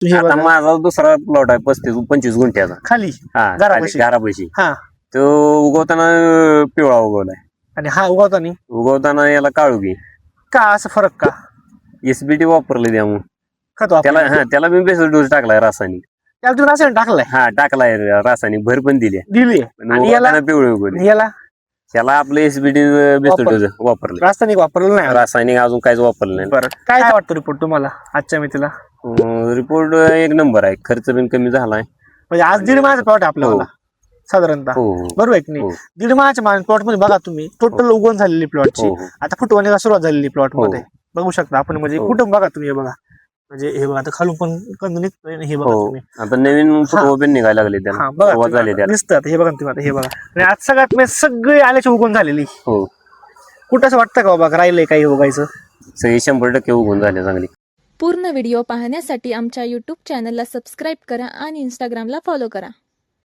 आता माझा दुसरा प्लॉट आहे 35-25 गुंठ्याचा खाली हा घरापाशी हा तो उगवताना पिवळा उगवलाय आणि हा उगवताना उगवताना याला काळुगी का असं फरक का एसबीटी वापरले त्यामुळे खत वापरलं त्याला मी बेसल डोस टाकलाय रासायनिक त्याला तुम्ही रासायनिक टाकलाय हा टाकलाय रासायनिक भर पण दिली दिली आणि याला पिवळे उगवले याला त्याला आपलं एसबीटी बेसल डोस वापरले रासायनिक वापरलं नाही रासायनिक अजून काहीच वापरलं नाही बरं काय वाटतं रिपोर्ट तुम्हाला आजच्या मितीला रिपोर्ट एक नंबर आहे खर्च पण कमी झालाय म्हणजे आज 1.5 महिन्याचा प्लॉट आहे आपल्याला साधारणतः बरोबर आहे की नाही 1.5 महिन्याच्या प्लॉट मध्ये बघा तुम्ही टोटल उगवण झालेली प्लॉटची आता फुटवण्याला सुरुवात झालेली प्लॉट मध्ये बघू शकता आपण म्हणजे कुठं बघा तुम्ही हे बघा म्हणजे हे बघा आता खालून पण कंद निघतोय हे बघा तुम्ही आता नवीन फुटवा पण निघायला लागले त्याला बघा दिसतात हे बघा तुम्ही आता हे बघा आणि आज सगळ्यात म्हणजे सगळी आल्याची उगवण झालेली कुठं असं वाटतं का बाबा राहिलंय काही उगायचं सगळी 100% उगवून झाले चांगली पूर्ण व्हिडिओ पाहण्यासाठी आमच्या यूट्यूब चॅनलला सबस्क्राईब करा आणि इंस्टाग्रामला फॉलो करा.